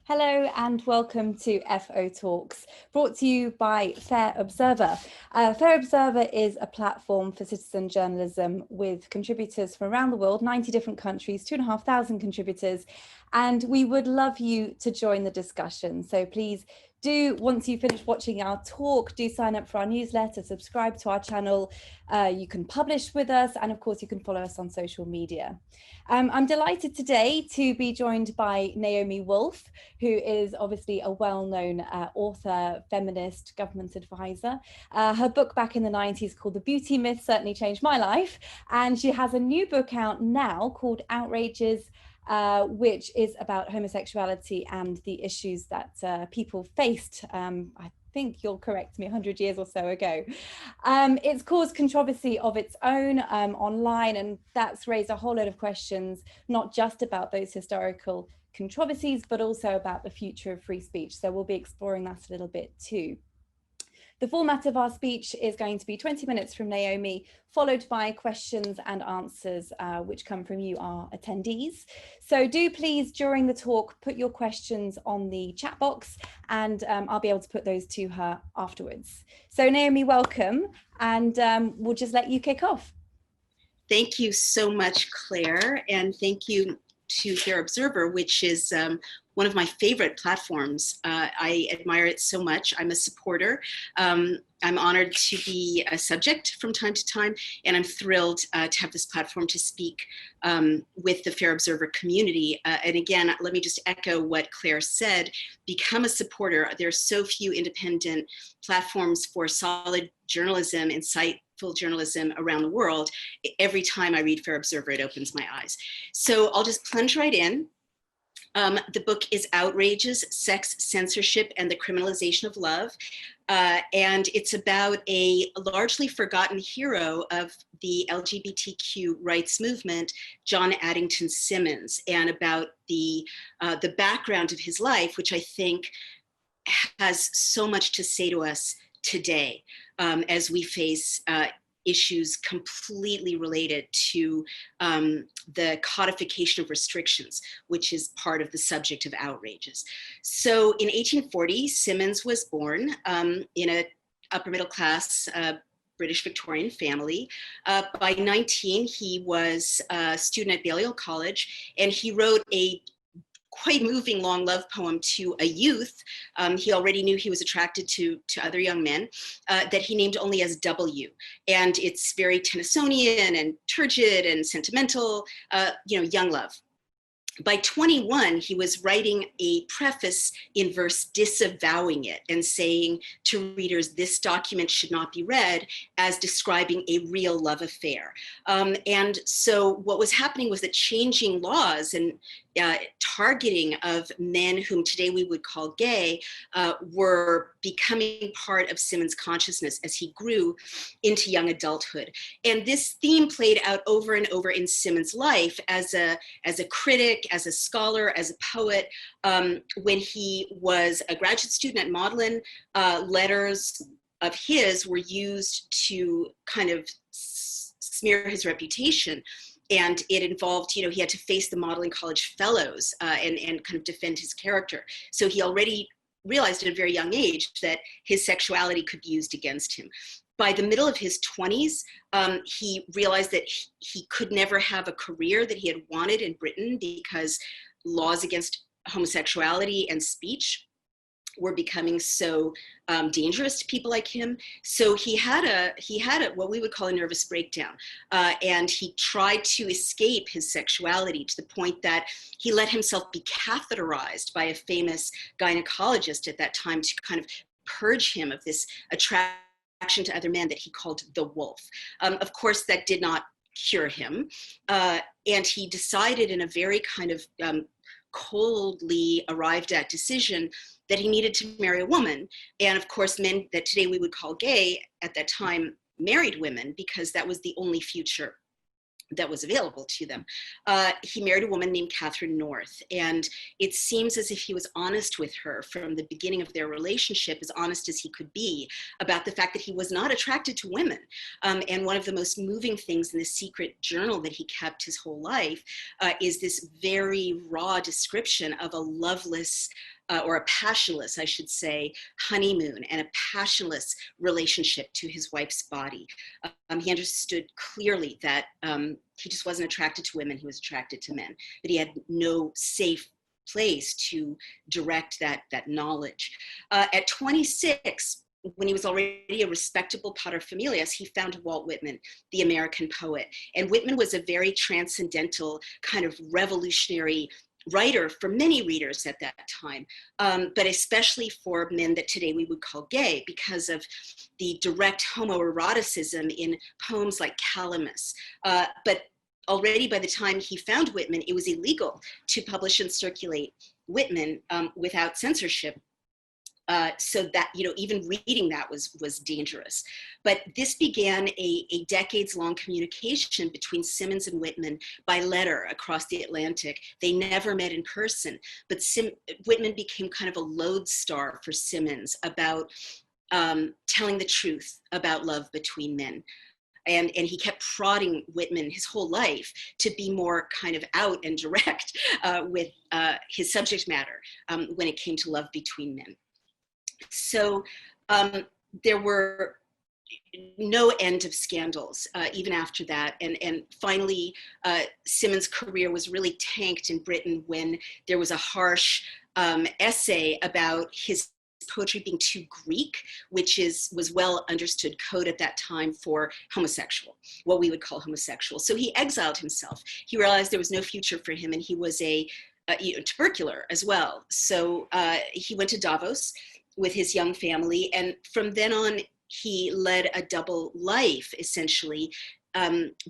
Hello and welcome to FO Talks, brought to you by Fair Observer. Fair Observer is a platform for citizen journalism with contributors from around the world, 90 different countries, 2,500 contributors, and we would love you to join the discussion. So please do, once you finish watching our talk, do sign up for our newsletter, subscribe to our channel. You can publish with us, and of course you can follow us on social media. I'm delighted today to be joined by Naomi Wolf, who is obviously a well-known author, feminist, government advisor. Her book back in the 90s called The Beauty Myth certainly changed my life. And she has a new book out now called Outrages, which is about homosexuality and the issues that people faced, I think you'll correct me, 100 years or so ago. It's caused controversy of its own online, and that's raised a whole lot of questions, not just about those historical controversies, but also about the future of free speech. So we'll be exploring that a little bit too. The format of our speech is going to be 20 minutes from Naomi, followed by questions and answers, which come from you, our attendees. So do please, during the talk, put your questions on the chat box, and I'll be able to put those to her afterwards. So Naomi, welcome, and we'll just let you kick off. Thank you so much, Claire, and thank you to Fair Observer, which is one of my favorite platforms. I admire it so much. I'm a supporter. I'm honored to be a subject from time to time, and I'm thrilled to have this platform to speak with the Fair Observer community. And again, let me just echo what Claire said. Become a supporter. There are so few independent platforms for solid journalism, insightful journalism around the world. Every time I read Fair Observer, it opens my eyes. So I'll just plunge right in. The book is Outrages, Sex, Censorship, and the Criminalization of Love. And it's about a largely forgotten hero of the LGBTQ rights movement, John Addington Simmons, and about the background of his life, which I think has so much to say to us today as we face issues completely related to the codification of restrictions, which is part of the subject of Outrages. So in 1840, Simmons was born in an upper middle class British Victorian family. By 19, he was a student at Balliol College, and he wrote a quite moving long love poem to a youth. He already knew he was attracted to other young men that he named only as W. And it's very Tennysonian and turgid and sentimental, young love. By 21, he was writing a preface in verse disavowing it and saying to readers, this document should not be read as describing a real love affair. And so what was happening was that changing laws and targeting of men whom today we would call gay were becoming part of Simmons' consciousness as he grew into young adulthood. And this theme played out over and over in Simmons' life as a critic, as a scholar, as a poet. When he was a graduate student at Magdalen, letters of his were used to kind of smear his reputation. And it involved, he had to face the Magdalen College fellows and kind of defend his character. So he already realized at a very young age that his sexuality could be used against him. By the middle of his 20s, he realized that he could never have a career that he had wanted in Britain because laws against homosexuality and speech were becoming so dangerous to people like him. So he had a what we would call a nervous breakdown, and he tried to escape his sexuality to the point that he let himself be catheterized by a famous gynecologist at that time to kind of purge him of this attraction to other men that he called the wolf. Of course, that did not cure him, and he decided in a very kind of coldly arrived at decision that he needed to marry a woman. And of course, men that today we would call gay at that time married women because that was the only future that was available to them. He married a woman named Catherine North, and it seems as if he was honest with her from the beginning of their relationship, as honest as he could be, about the fact that he was not attracted to women. And one of the most moving things in the secret journal that he kept his whole life is this very raw description of a loveless or a passionless, I should say, honeymoon and a passionless relationship to his wife's body. He understood clearly that he just wasn't attracted to women, he was attracted to men, but he had no safe place to direct that knowledge. At 26, when he was already a respectable paterfamilias, he found Walt Whitman, the American poet. And Whitman was a very transcendental, kind of revolutionary writer for many readers at that time, but especially for men that today we would call gay, because of the direct homoeroticism in poems like Calamus. But already by the time he found Whitman, it was illegal to publish and circulate Whitman without censorship. So that, even reading that was dangerous. But this began a decades-long communication between Simmons and Whitman by letter across the Atlantic. They never met in person, but Whitman became kind of a lodestar for Simmons about telling the truth about love between men. And he kept prodding Whitman his whole life to be more kind of out and direct with his subject matter when it came to love between men. So there were no end of scandals even after that. And finally, Simmons' career was really tanked in Britain when there was a harsh essay about his poetry being too Greek, which was well understood code at that time for homosexual, what we would call homosexual. So he exiled himself. He realized there was no future for him, and he was a tubercular as well. So he went to Davos with his young family, and from then on, he led a double life, essentially,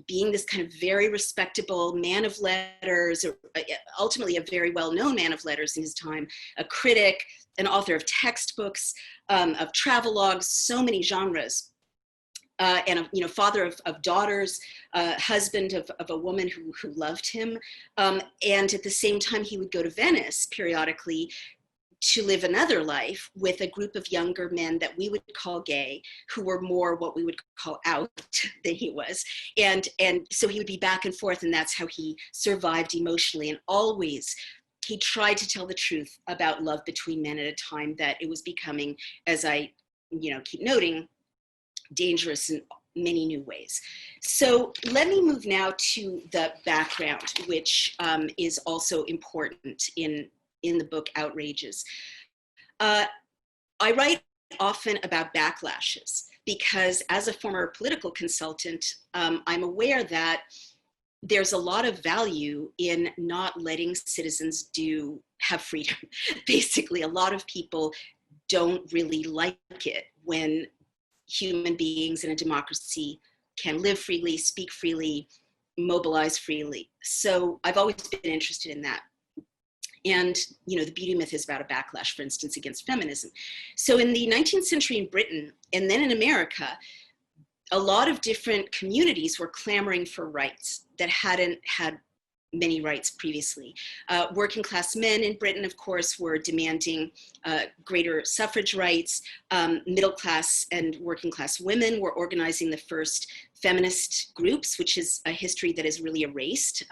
being this kind of very respectable man of letters, ultimately a very well-known man of letters in his time, a critic, an author of textbooks, of travelogues, so many genres, and father of daughters, husband of a woman who loved him. And at the same time, he would go to Venice periodically to live another life with a group of younger men that we would call gay, who were more what we would call out than he was. And so he would be back and forth, and that's how he survived emotionally. And always he tried to tell the truth about love between men at a time that it was becoming, as I keep noting, dangerous in many new ways. So let me move now to the background, which is also important in the book Outrages. I write often about backlashes because, as a former political consultant, I'm aware that there's a lot of value in not letting citizens have freedom. Basically, a lot of people don't really like it when human beings in a democracy can live freely, speak freely, mobilize freely. So I've always been interested in that. And, the beauty myth is about a backlash, for instance, against feminism. So in the 19th century in Britain, and then in America, a lot of different communities were clamoring for rights that hadn't had many rights previously. Working class men in Britain, of course, were demanding greater suffrage rights. Middle class and working class women were organizing the first feminist groups, which is a history that is really erased.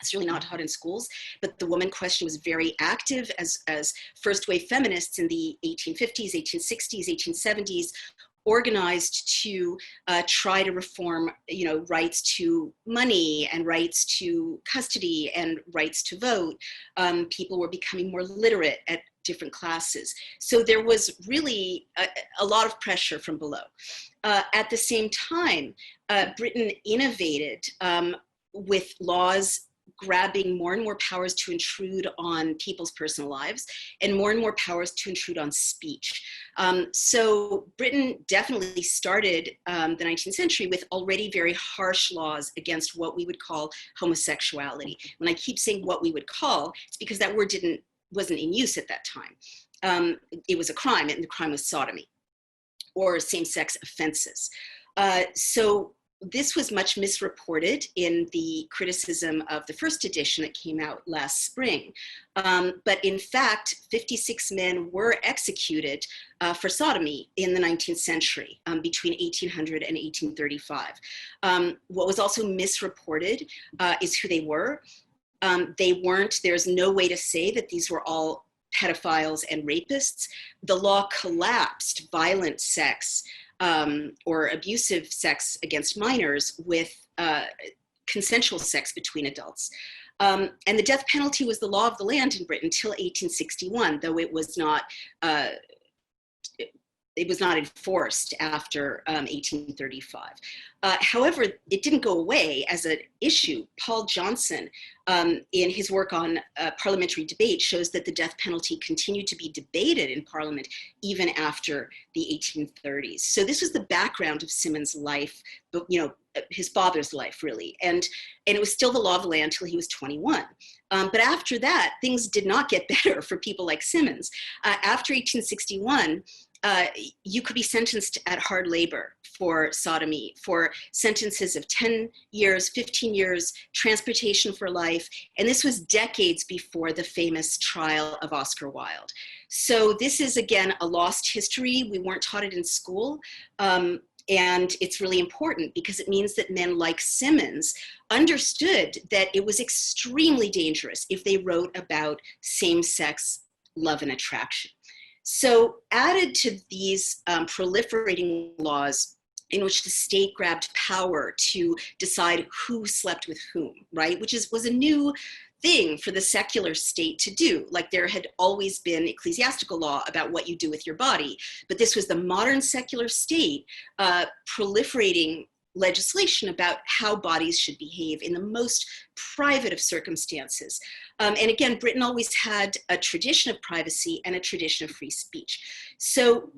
It's really not taught in schools, but the woman question was very active as first wave feminists in the 1850s, 1860s, 1870s, organized to try to reform, rights to money and rights to custody and rights to vote. People were becoming more literate at different classes. So there was really a lot of pressure from below. At the same time, Britain innovated with laws grabbing more and more powers to intrude on people's personal lives and more powers to intrude on speech. So Britain definitely started the 19th century with already very harsh laws against what we would call homosexuality. When I keep saying what we would call, it's because that word wasn't in use at that time. It was a crime, and the crime was sodomy or same-sex offenses. So this was much misreported in the criticism of the first edition that came out last spring. But in fact, 56 men were executed for sodomy in the 19th century between 1800 and 1835. What was also misreported is who they were. There's no way to say that these were all pedophiles and rapists. The law collapsed violent sex or abusive sex against minors with consensual sex between adults. And the death penalty was the law of the land in Britain until 1861, though it was not enforced after 1835. However, it didn't go away as an issue. Paul Johnson, in his work on parliamentary debate, shows that the death penalty continued to be debated in Parliament even after the 1830s. So this was the background of Simmons' life, but his father's life, really. And it was still the law of the land until he was 21. But after that, things did not get better for people like Simmons. After 1861, you could be sentenced at hard labor for sodomy, for sentences of 10 years, 15 years, transportation for life. And this was decades before the famous trial of Oscar Wilde. So this is, again, a lost history. We weren't taught it in school. And it's really important because it means that men like Simmons understood that it was extremely dangerous if they wrote about same-sex love and attraction. So added to these proliferating laws in which the state grabbed power to decide who slept with whom, right? Which was a new thing for the secular state to do. Like, there had always been ecclesiastical law about what you do with your body, but this was the modern secular state proliferating legislation about how bodies should behave in the most private of circumstances. And again, Britain always had a tradition of privacy and a tradition of free speech. So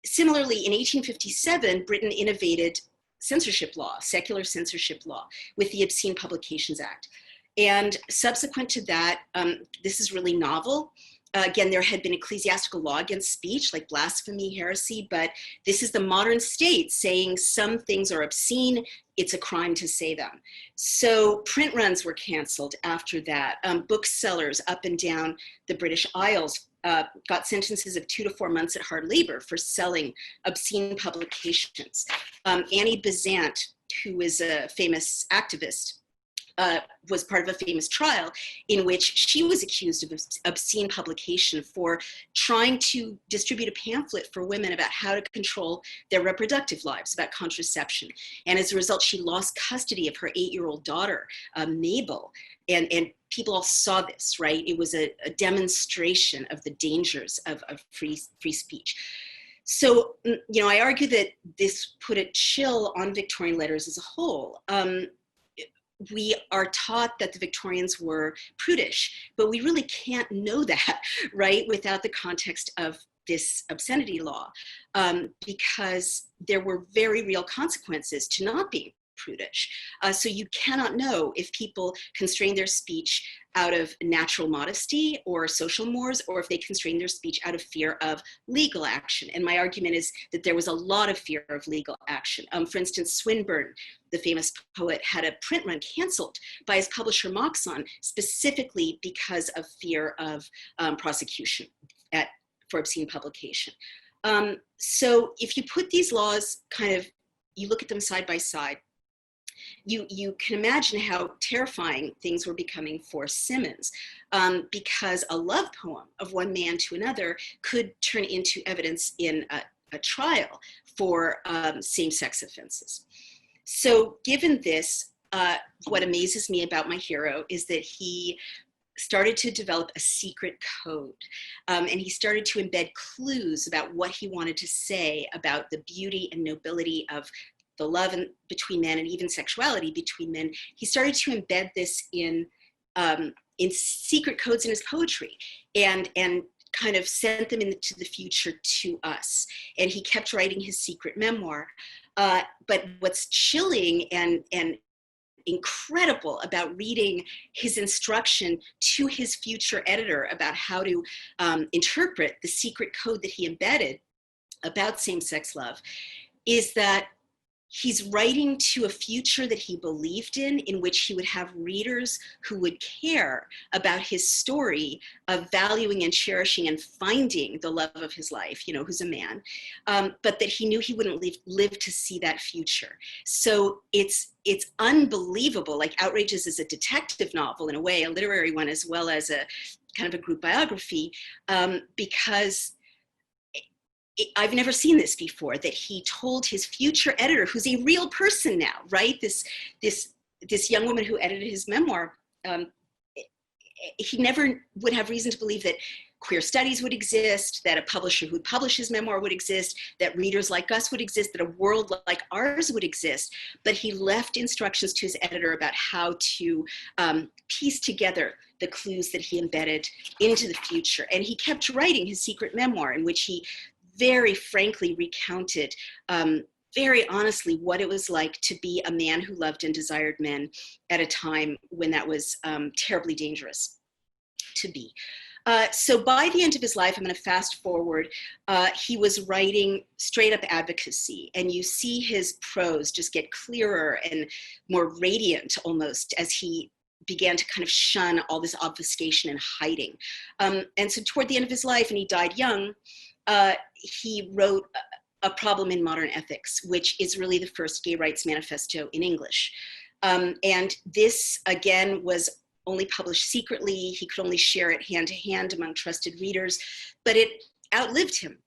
similarly, in 1857, Britain innovated censorship law, secular censorship law, with the Obscene Publications Act. And subsequent to that, this is really novel. Again, there had been ecclesiastical law against speech, like blasphemy, heresy, but this is the modern state saying some things are obscene, it's a crime to say them. So print runs were canceled after that. Booksellers up and down the British Isles got sentences of 2 to 4 months at hard labor for selling obscene publications. Annie Besant, who is a famous activist, was part of a famous trial in which she was accused of obscene publication for trying to distribute a pamphlet for women about how to control their reproductive lives, about contraception. And as a result, she lost custody of her 8-year-old daughter, Mabel. And people all saw this, right? It was a demonstration of the dangers of free speech. So, I argue that this put a chill on Victorian letters as a whole. We are taught that the Victorians were prudish, but we really can't know that, right, without the context of this obscenity law, because there were very real consequences to not being prudish. So you cannot know if people constrain their speech out of natural modesty or social mores, or if they constrain their speech out of fear of legal action. And my argument is that there was a lot of fear of legal action. For instance, Swinburne, the famous poet, had a print run canceled by his publisher Moxon, specifically because of fear of prosecution for obscene publication. So if you put these laws you look at them side by side, you can imagine how terrifying things were becoming for Simmons, because a love poem of one man to another could turn into evidence in a trial for same-sex offenses. So given this, what amazes me about my hero is that he started to develop a secret code, and he started to embed clues about what he wanted to say about the beauty and nobility of the love between men and even sexuality between men. He started to embed this in secret codes in his poetry and kind of sent them into the future to us. And he kept writing his secret memoir. But what's chilling and incredible about reading his instruction to his future editor about how to interpret the secret code that he embedded about same-sex love is that he's writing to a future that he believed in which he would have readers who would care about his story of valuing and cherishing and finding the love of his life, who's a man, but that he knew he wouldn't live to see that future. So it's unbelievable. Like, Outrages is a detective novel in a way, a literary one, as well as kind of a group biography, because I've never seen this before, that he told his future editor, who's a real person now, right? This young woman who edited his memoir, he never would have reason to believe that queer studies would exist, that a publisher who would publish his memoir would exist, that readers like us would exist, that a world like ours would exist. But he left instructions to his editor about how to piece together the clues that he embedded into the future. And he kept writing his secret memoir, in which he very frankly recounted very honestly what it was like to be a man who loved and desired men at a time when that was terribly dangerous to be. So by the end of his life, I'm going to fast forward, he was writing straight up advocacy, and you see his prose just get clearer and more radiant almost as he began to kind of shun all this obfuscation and hiding. And so toward the end of his life, and he died young, he wrote A Problem in Modern Ethics, which is really the first gay rights manifesto in English. And this, again, was only published secretly. He could only share it hand to hand among trusted readers, but it outlived him.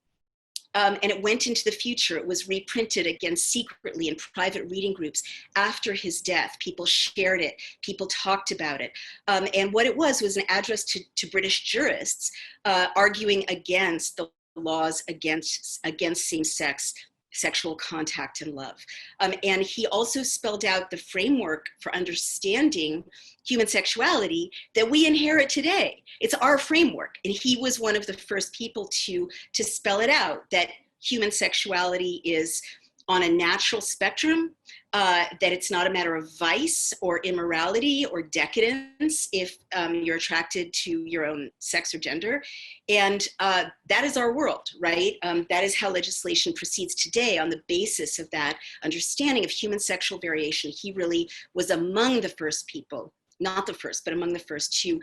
And it went into the future. It was reprinted again secretly in private reading groups after his death. People shared it, people talked about it. And what it was an address to British jurists arguing against the laws against same-sex sexual contact and love. And he also spelled out the framework for understanding human sexuality that we inherit today. It's our framework. And he was one of the first people to spell it out, that human sexuality is on a natural spectrum, that it's not a matter of vice or immorality or decadence if you're attracted to your own sex or gender. And that is our world, right? That is how legislation proceeds today on the basis of that understanding of human sexual variation. He really was among the first people, not the first, but among the first to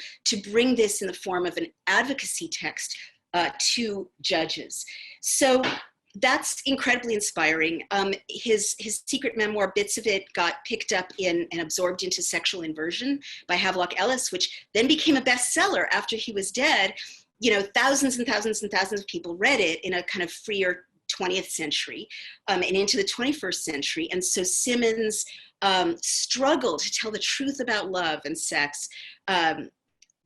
bring this in the form of an advocacy text to judges. So that's incredibly inspiring. His secret memoir, bits of it got picked up in and absorbed into Sexual Inversion by Havelock Ellis, which then became a bestseller after he was dead. You know, thousands and thousands and thousands of people read it in a kind of freer 20th century and into the 21st century. And so Simmons struggled to tell the truth about love and sex,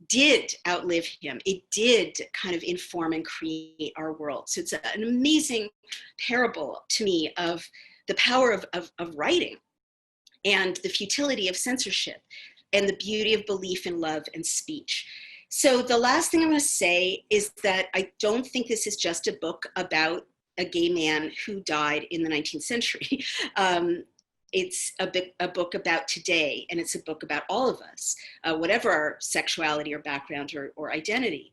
did outlive him. It did kind of inform and create our world. So it's an amazing parable to me of the power of writing and the futility of censorship and the beauty of belief in love and speech. So the last thing I'm going to say is that I don't think this is just a book about a gay man who died in the 19th century. It's a book about today, and it's a book about all of us, whatever our sexuality or background or identity.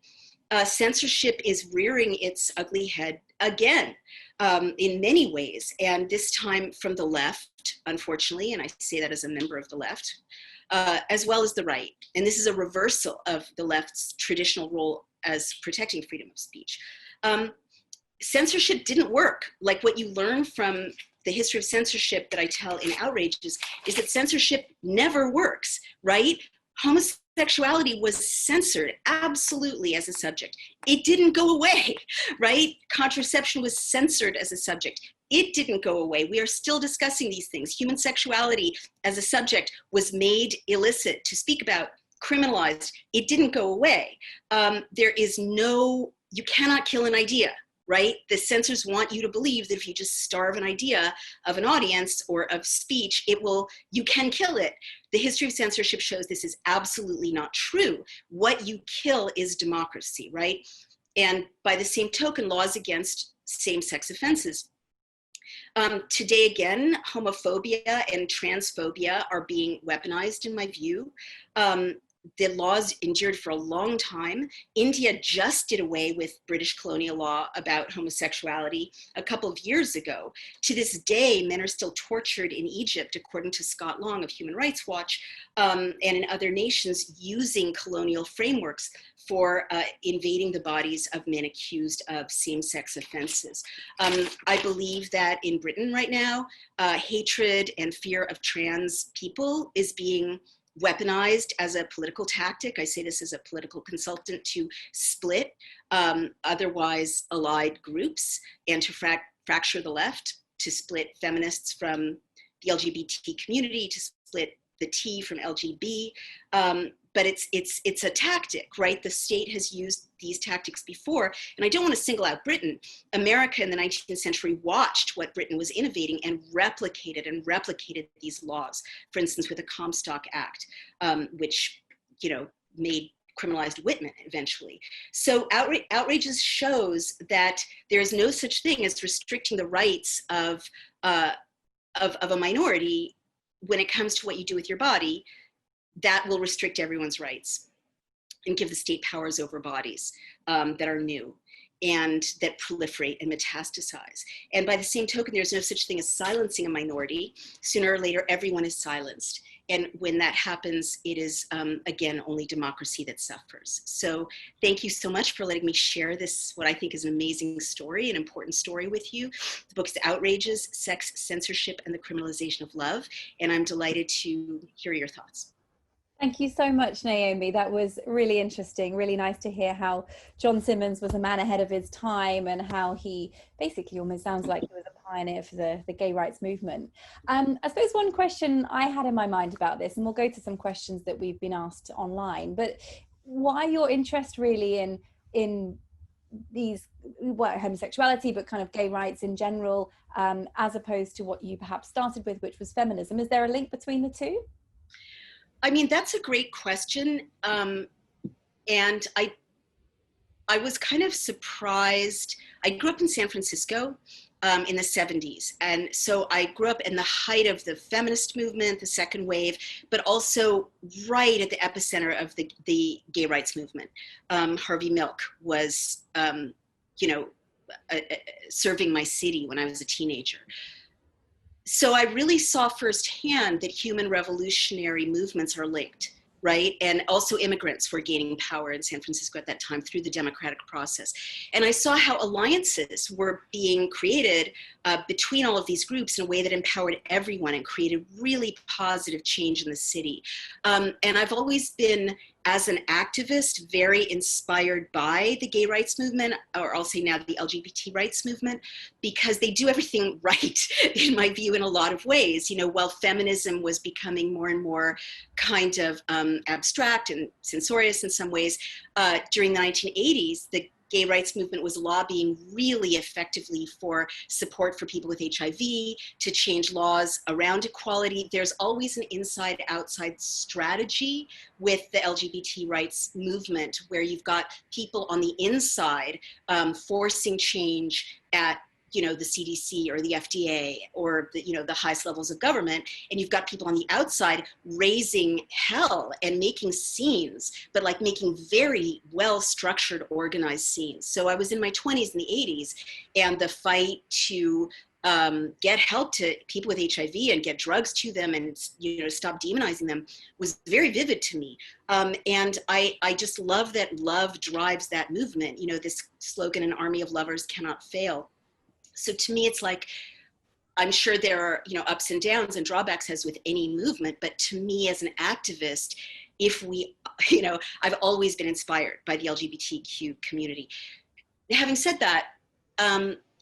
Censorship is rearing its ugly head again in many ways, and this time from the left, unfortunately, and I say that as a member of the left, as well as the right. And this is a reversal of the left's traditional role as protecting freedom of speech. Censorship didn't work. Like what you learn from the history of censorship that I tell in Outrages is that censorship never works, right? Homosexuality was censored absolutely as a subject. It didn't go away, right? Contraception was censored as a subject. It didn't go away. We are still discussing these things. Human sexuality as a subject was made illicit to speak about, criminalized. It didn't go away. You cannot kill an idea. Right? The censors want you to believe that if you just starve an idea of an audience or of speech, you can kill it. The history of censorship shows this is absolutely not true. What you kill is democracy, right? And by the same token, laws against same-sex offenses. Today, again, homophobia and transphobia are being weaponized, in my view. The laws endured for a long time. India just did away with British colonial law about homosexuality a couple of years ago. To this day, men are still tortured in Egypt, according to Scott Long of Human Rights Watch, and in other nations using colonial frameworks for invading the bodies of men accused of same-sex offenses. I believe that in Britain right now, hatred and fear of trans people is being weaponized as a political tactic. I say this as a political consultant, to split otherwise allied groups and to fracture the left, to split feminists from the LGBT community, to split the T from LGB. But it's a tactic, right? The state has used these tactics before. And I don't want to single out Britain. America in the 19th century watched what Britain was innovating and replicated these laws. For instance, with the Comstock Act, which, made criminalized Whitman eventually. So Outrages shows that there is no such thing as restricting the rights of a minority when it comes to what you do with your body. That will restrict everyone's rights and give the state powers over bodies that are new and that proliferate and metastasize. And by the same token, there's no such thing as silencing a minority. Sooner or later, everyone is silenced. And when that happens, it is, again, only democracy that suffers. So thank you so much for letting me share this, what I think is an amazing story, an important story with you. The book's Outrages, Sex, Censorship, and the Criminalization of Love. And I'm delighted to hear your thoughts. Thank you so much, Naomi. That was really interesting. Really nice to hear how John Simmons was a man ahead of his time and how he basically almost sounds like he was a pioneer for the gay rights movement. I suppose one question I had in my mind about this, and we'll go to some questions that we've been asked online, but why your interest really in these, well, homosexuality, but kind of gay rights in general, as opposed to what you perhaps started with, which was feminism? Is there a link between the two? I mean, that's a great question. And I was kind of surprised. I grew up in San Francisco in the 70s. And so I grew up in the height of the feminist movement, the second wave, but also right at the epicenter of the gay rights movement. Harvey Milk was, serving my city when I was a teenager. So I really saw firsthand that human revolutionary movements are linked, right? And also immigrants were gaining power in San Francisco at that time through the democratic process. And I saw how alliances were being created between all of these groups in a way that empowered everyone and created really positive change in the city. And I've always been, as an activist, very inspired by the gay rights movement, or I'll say now the LGBT rights movement, because they do everything right, in my view, in a lot of ways. While feminism was becoming more and more kind of abstract and censorious in some ways, during the 1980s, the gay rights movement was lobbying really effectively for support for people with HIV, to change laws around equality. There's always an inside-outside strategy with the LGBT rights movement, where you've got people on the inside forcing change at the CDC or the FDA or the highest levels of government, and you've got people on the outside raising hell and making scenes, but like making very well-structured, organized scenes. So I was in my 20s in the 80s, and the fight to get help to people with HIV and get drugs to them and stop demonizing them was very vivid to me. And I just love that love drives that movement. This slogan, "An army of lovers cannot fail." So to me, it's like, I'm sure there are, ups and downs and drawbacks as with any movement, but to me as an activist, I've always been inspired by the LGBTQ community. Having said that,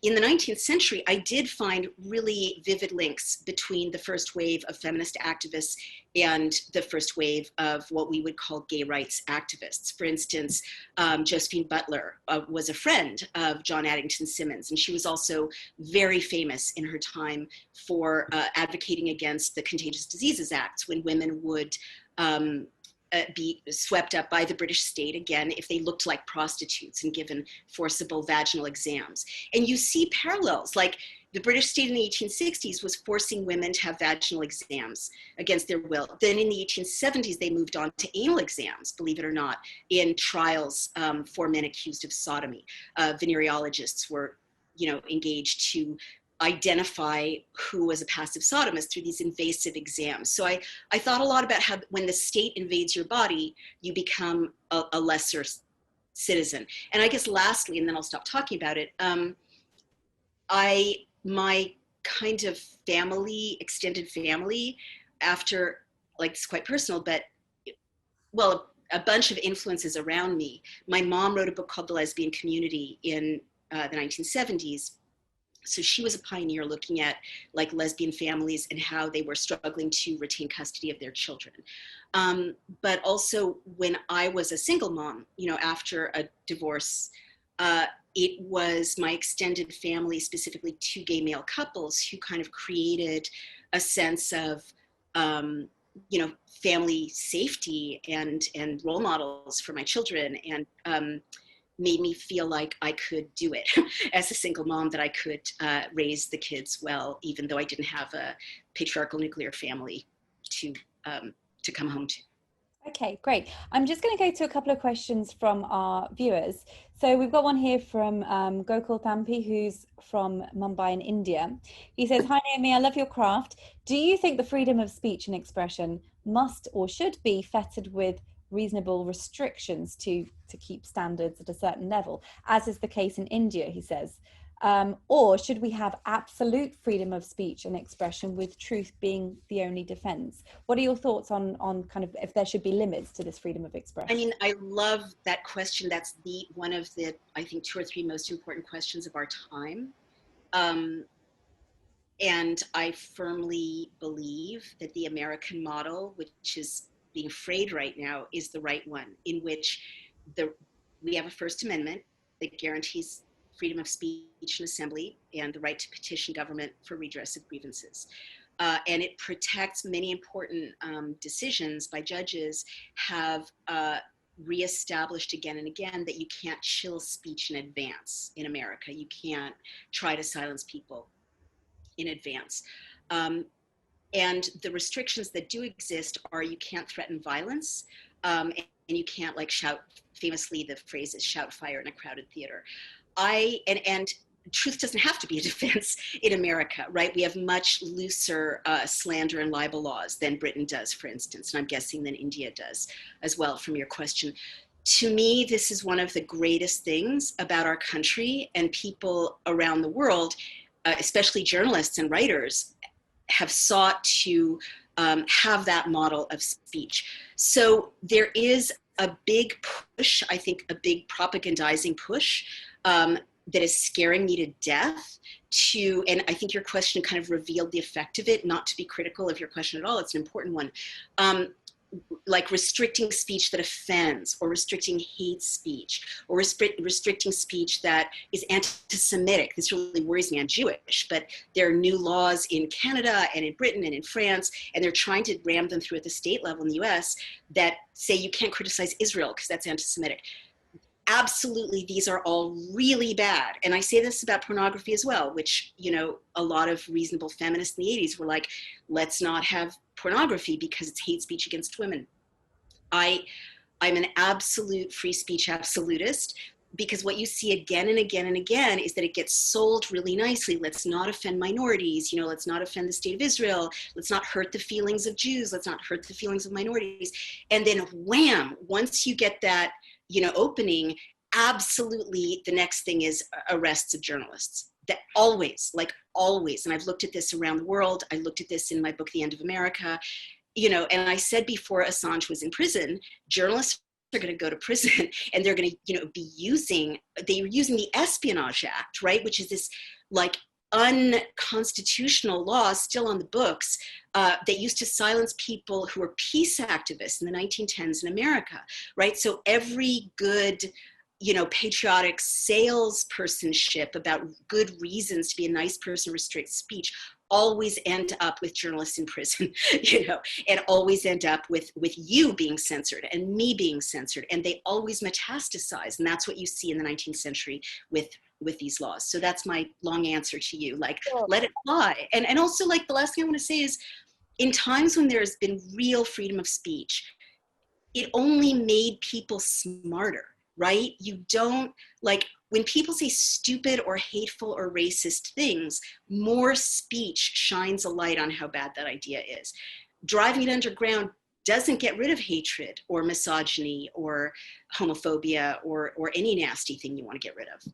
in the 19th century, I did find really vivid links between the first wave of feminist activists and the first wave of what we would call gay rights activists. For instance, Josephine Butler was a friend of John Addington Simmons, and she was also very famous in her time for advocating against the Contagious Diseases Act, when women would be swept up by the British state, again, if they looked like prostitutes and given forcible vaginal exams. And you see parallels, like the British state in the 1860s was forcing women to have vaginal exams against their will. Then in the 1870s, they moved on to anal exams, believe it or not, in trials for men accused of sodomy. Venereologists were, engaged to identify who was a passive sodomist through these invasive exams. So I thought a lot about how when the state invades your body, you become a lesser citizen. And I guess lastly, and then I'll stop talking about it, my kind of family, extended family, after like it's quite personal, but well, a bunch of influences around me. My mom wrote a book called The Lesbian Community in the 1970s. So she was a pioneer looking at like lesbian families and how they were struggling to retain custody of their children. But also when I was a single mom, you know, after a divorce, it was my extended family, specifically two gay male couples, who kind of created a sense of, you know, family safety and role models for my children, and made me feel like I could do it as a single mom, that I could raise the kids well, even though I didn't have a patriarchal nuclear family to come home to. Okay, great. I'm just going to go to a couple of questions from our viewers. So we've got one here from Gokul Thampi, who's from Mumbai in India. He says, "Hi Naomi, I love your craft. Do you think the freedom of speech and expression must or should be fettered with reasonable restrictions to keep standards at a certain level, as is the case in India," he says, "or should we have absolute freedom of speech and expression with truth being the only defense?" What are your thoughts on kind of if there should be limits to this freedom of expression? I mean, I love that question. That's one of the, I think, 2 or 3 most important questions of our time. And I firmly believe that the American model, which is being frayed right now, is the right one, in which we have a First Amendment that guarantees freedom of speech and assembly and the right to petition government for redress of grievances. And it protects many important decisions by judges have reestablished again and again that you can't chill speech in advance in America. You can't try to silence people in advance. And the restrictions that do exist are you can't threaten violence, and you can't like shout, famously the phrase is shout fire in a crowded theater. And truth doesn't have to be a defense in America, right? We have much looser slander and libel laws than Britain does, for instance, and I'm guessing than India does as well, from your question. To me, this is one of the greatest things about our country, and people around the world, especially journalists and writers, have sought to have that model of speech. So there is a big push, I think a big propagandizing push that is scaring me to death to, and I think your question kind of revealed the effect of it, not to be critical of your question at all, it's an important one. Like restricting speech that offends, or restricting hate speech, or restricting speech that is anti-Semitic. This really worries me. I'm Jewish, but there are new laws in Canada and in Britain and in France, and they're trying to ram them through at the state level in the US that say you can't criticize Israel because that's anti-Semitic. Absolutely, these are all really bad. And I say this about pornography as well, which, you know, a lot of reasonable feminists in the 80s were like, let's not have pornography because it's hate speech against women. I'm an absolute free speech absolutist, because what you see again and again and again is that it gets sold really nicely. Let's not offend minorities, you know, let's not offend the state of Israel, let's not hurt the feelings of Jews, let's not hurt the feelings of minorities. And then wham, once you get that, you know, opening, absolutely the next thing is arrests of journalists. That always, like always, and I've looked at this around the world, I looked at this in my book, The End of America, you know, and I said before Assange was in prison, journalists are going to go to prison and they're going to, you know, be using the Espionage Act, right, which is this like unconstitutional law still on the books that used to silence people who were peace activists in the 1910s in America, right? So every good, you know, patriotic salespersonship about good reasons to be a nice person, restrict speech, always end up with journalists in prison, you know, and always end up with you being censored and me being censored, and they always metastasize, and that's what you see in the 19th century with these laws. So that's my long answer to you, like, Sure. let it fly. And also, like, the last thing I want to say is, in times when there's been real freedom of speech, it only made people smarter, right? You don't, like, when people say stupid or hateful or racist things, more speech shines a light on how bad that idea is. Driving it underground doesn't get rid of hatred or misogyny or homophobia or any nasty thing you want to get rid of.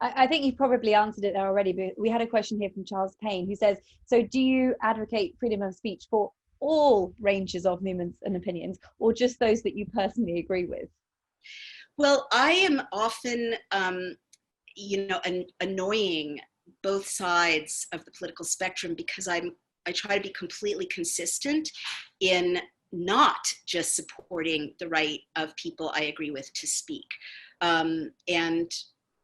I think you probably answered it there already, but we had a question here from Charles Payne, who says, so do you advocate freedom of speech for all ranges of movements and opinions, or just those that you personally agree with? Well, I am often, annoying both sides of the political spectrum because I try to be completely consistent in not just supporting the right of people I agree with to speak. And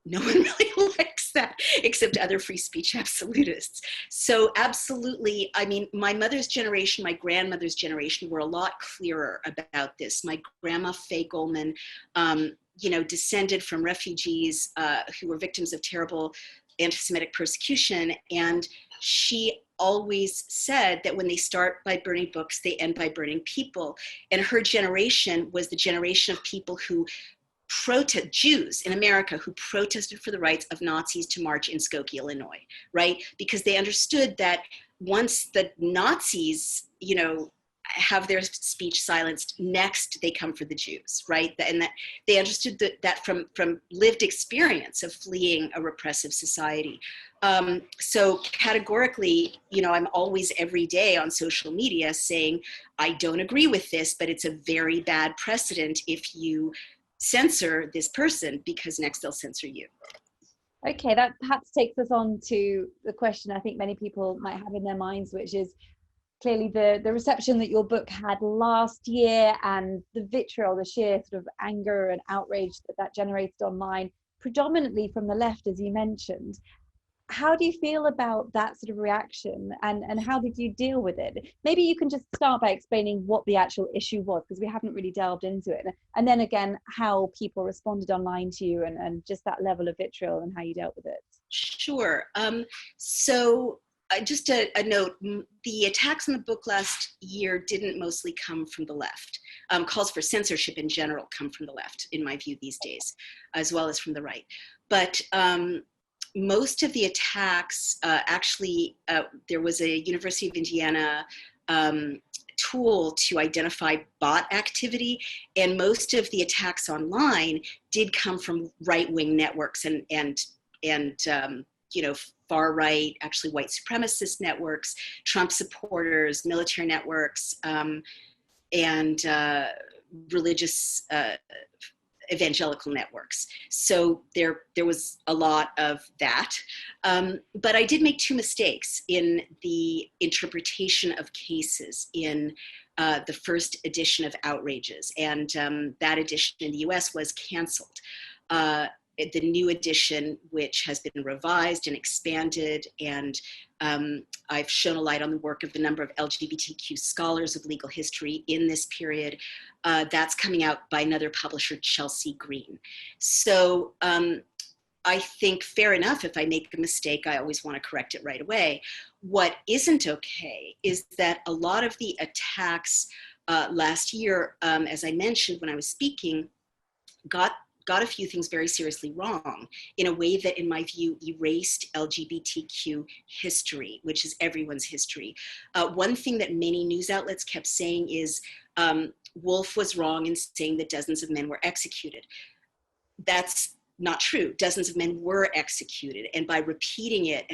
no one really likes that except other free speech absolutists. So absolutely, I mean, my mother's generation, my grandmother's generation were a lot clearer about this. My grandma, Faye Goldman, descended from refugees who were victims of terrible anti-Semitic persecution. And she always said that when they start by burning books, they end by burning people. And her generation was the generation of people who Jews in America who protested for the rights of Nazis to march in Skokie, Illinois, right? Because they understood that once the Nazis, have their speech silenced, next they come for the Jews, right? And that they understood that from lived experience of fleeing a repressive society. So categorically, I'm always every day on social media saying, I don't agree with this, but it's a very bad precedent if you censor this person, because next they'll censor you. Okay, that perhaps takes us on to the question I think many people might have in their minds, which is clearly the reception that your book had last year and the vitriol, the sheer sort of anger and outrage that generated online, predominantly from the left, as you mentioned. How do you feel about that sort of reaction, and how did you deal with it? Maybe you can just start by explaining what the actual issue was, because we haven't really delved into it. And then again, how people responded online to you and just that level of vitriol and how you dealt with it. Sure. So just a note, the attacks on the book last year didn't mostly come from the left. Calls for censorship in general come from the left, in my view, these days, as well as from the right. But most of the attacks, there was a University of Indiana tool to identify bot activity, and most of the attacks online did come from right-wing networks and far right, actually white supremacist networks, Trump supporters, military networks, and religious evangelical networks. So there was a lot of that. But I did make two mistakes in the interpretation of cases in the first edition of Outrages. And that edition in the US was canceled. The new edition, which has been revised and expanded, and I've shown a light on the work of a number of LGBTQ scholars of legal history in this period. That's coming out by another publisher, Chelsea Green. So I think fair enough, if I make a mistake, I always want to correct it right away. What isn't okay is that a lot of the attacks last year, as I mentioned when I was speaking, got a few things very seriously wrong in a way that, in my view, erased LGBTQ history, which is everyone's history. One thing that many news outlets kept saying is Wolf was wrong in saying that dozens of men were executed. That's not true. Dozens of men were executed. And by repeating it,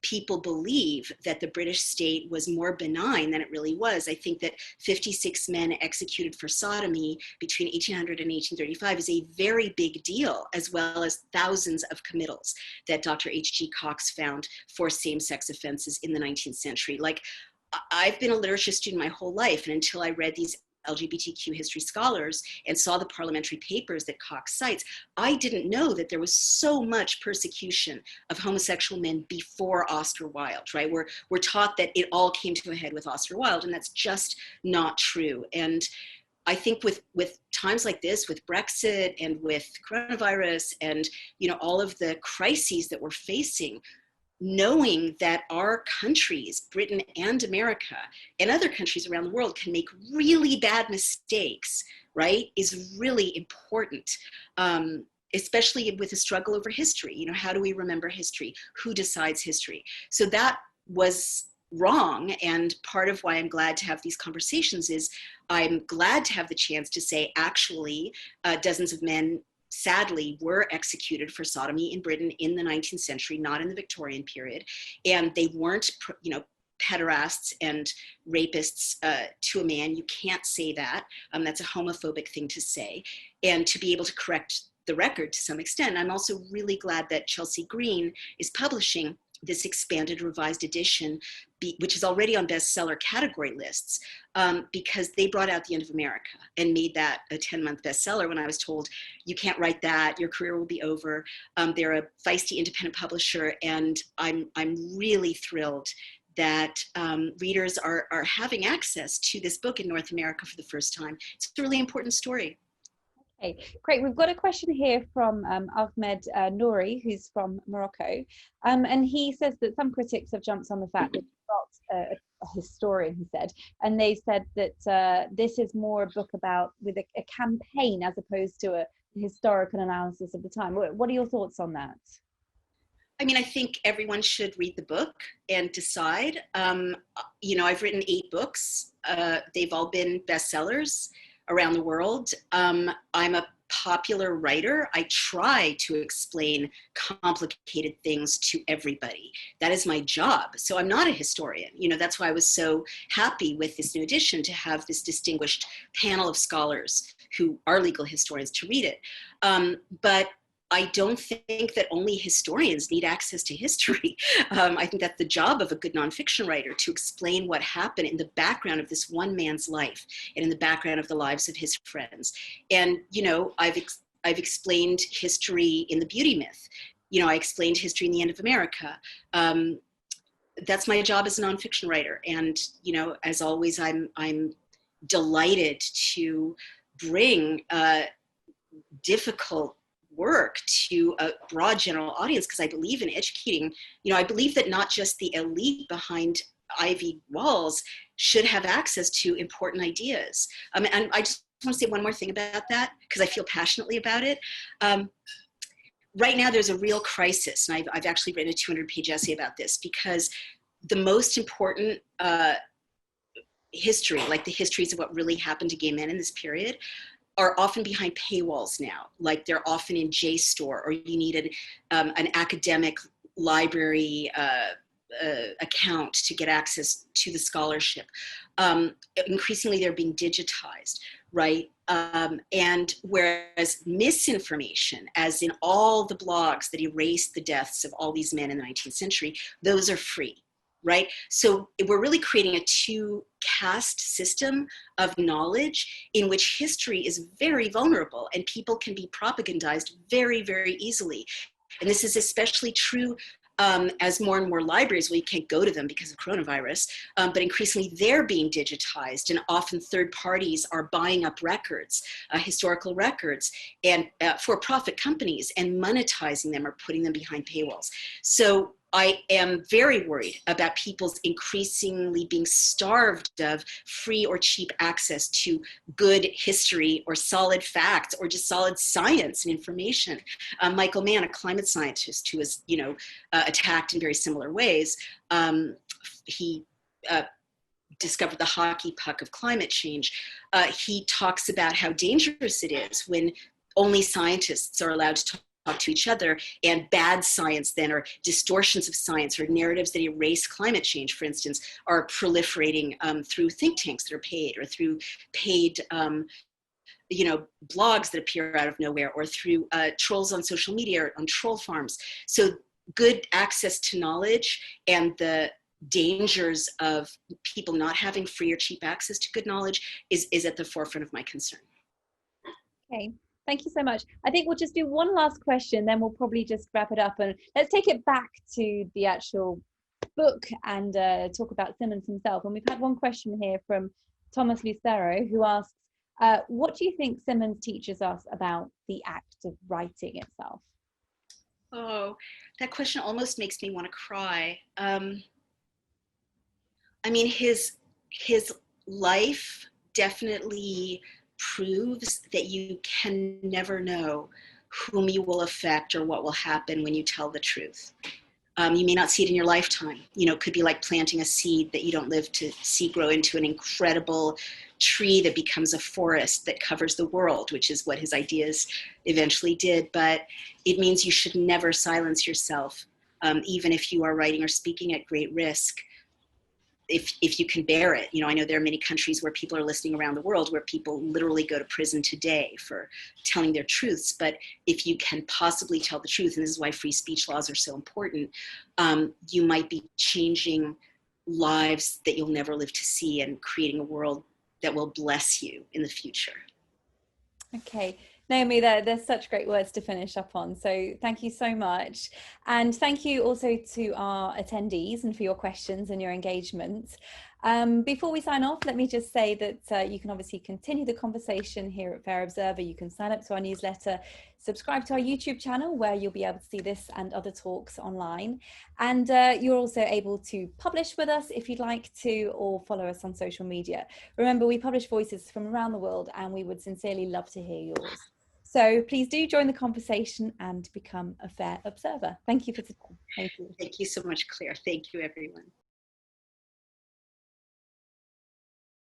people believe that the British state was more benign than it really was. I think that 56 men executed for sodomy between 1800 and 1835 is a very big deal, as well as thousands of committals that Dr. H.G. Cox found for same-sex offenses in the 19th century. Like, I've been a literature student my whole life, and until I read these LGBTQ history scholars and saw the parliamentary papers that Cox cites, I didn't know that there was so much persecution of homosexual men before Oscar Wilde, right? We're taught that it all came to a head with Oscar Wilde, and that's just not true. And I think with times like this, with Brexit and with coronavirus and all of the crises that we're facing, knowing that our countries, Britain and America, and other countries around the world can make really bad mistakes, right, is really important, especially with the struggle over history. How do we remember history? Who decides history? So that was wrong, and part of why I'm glad to have these conversations is I'm glad to have the chance to say, actually, dozens of men sadly were executed for sodomy in Britain in the 19th century, not in the Victorian period. And they weren't, pederasts and rapists to a man. You can't say that. That's a homophobic thing to say. And to be able to correct the record to some extent. I'm also really glad that Chelsea Green is publishing this expanded revised edition, which is already on bestseller category lists, because they brought out The End of America and made that a 10-month bestseller when I was told, you can't write that, your career will be over. They're a feisty independent publisher, and I'm really thrilled that readers are having access to this book in North America for the first time. It's a really important story. Okay, great. We've got a question here from Ahmed Nouri, who's from Morocco. And he says that some critics have jumped on the fact that he's not a historian, he said, and they said that this is more a book about with a campaign as opposed to a historical analysis of the time. What are your thoughts on that? I mean, I think everyone should read the book and decide. You know, I've written 8 books. They've all been bestsellers around the world. I'm a popular writer. I try to explain complicated things to everybody. That is my job. So I'm not a historian. You know, that's why I was so happy with this new edition to have this distinguished panel of scholars who are legal historians to read it. But I don't think that only historians need access to history. I think that's the job of a good nonfiction writer, to explain what happened in the background of this one man's life and in the background of the lives of his friends. And, you know, I've explained history in The Beauty Myth. You know, I explained history in The End of America. That's my job as a nonfiction writer. And, you know, as always, I'm delighted to bring difficult work to a broad general audience, because I believe in educating. You know, I believe that not just the elite behind ivy walls should have access to important ideas. And I just want to say one more thing about that, because I feel passionately about it. Right now, there's a real crisis, and I've actually written a 200-page essay about this, because the most important history, like the histories of what really happened to gay men in this period, are often behind paywalls now. Like they're often in JSTOR, or you need an academic library account to get access to the scholarship. Increasingly, they're being digitized, right? And whereas misinformation, as in all the blogs that erased the deaths of all these men in the 19th century, those are free. Right? So we're really creating a 2-caste system of knowledge in which history is very vulnerable, and people can be propagandized very, very easily. And this is especially true as more and more libraries, well, you can't go to them because of coronavirus, but increasingly they're being digitized, and often third parties are buying up records, historical records, and for-profit companies, and monetizing them or putting them behind paywalls. So I am very worried about people's increasingly being starved of free or cheap access to good history or solid facts or just solid science and information. Michael Mann, a climate scientist who was, you know, attacked in very similar ways, he discovered the hockey puck of climate change. He talks about how dangerous it is when only scientists are allowed to talk to each other, and bad science then, or distortions of science, or narratives that erase climate change, for instance, are proliferating through think tanks that are paid, or through paid you know, blogs that appear out of nowhere, or through trolls on social media, or on troll farms. So good access to knowledge and the dangers of people not having free or cheap access to good knowledge is at the forefront of my concern. Okay. Thank you so much. I think we'll just do one last question, then we'll probably just wrap it up, and let's take it back to the actual book and talk about Simmons himself. And we've had one question here from Thomas Lucero, who asks, what do you think Simmons teaches us about the act of writing itself? Oh, that question almost makes me want to cry. I mean, his life definitely proves that you can never know whom you will affect or what will happen when you tell the truth. You may not see it in your lifetime. You know, it could be like planting a seed that you don't live to see grow into an incredible tree that becomes a forest that covers the world, which is what his ideas eventually did. But it means you should never silence yourself, even if you are writing or speaking at great risk. if you can bear it. I know there are many countries where people are listening around the world where people literally go to prison today for telling their truths. But if you can possibly tell the truth, and this is why free speech laws are so important, you might be changing lives that you'll never live to see and creating a world that will bless you in the future. Okay. Naomi, there's such great words to finish up on. So thank you so much. And thank you also to our attendees and for your questions and your engagement. Before we sign off, let me just say that you can obviously continue the conversation here at Fair Observer. You can sign up to our newsletter, subscribe to our YouTube channel where you'll be able to see this and other talks online. And you're also able to publish with us if you'd like to, or follow us on social media. Remember, we publish voices from around the world and we would sincerely love to hear yours. So please do join the conversation and become a Fair Observer. Thank you for today. Thank you. Thank you so much, Claire. Thank you, everyone.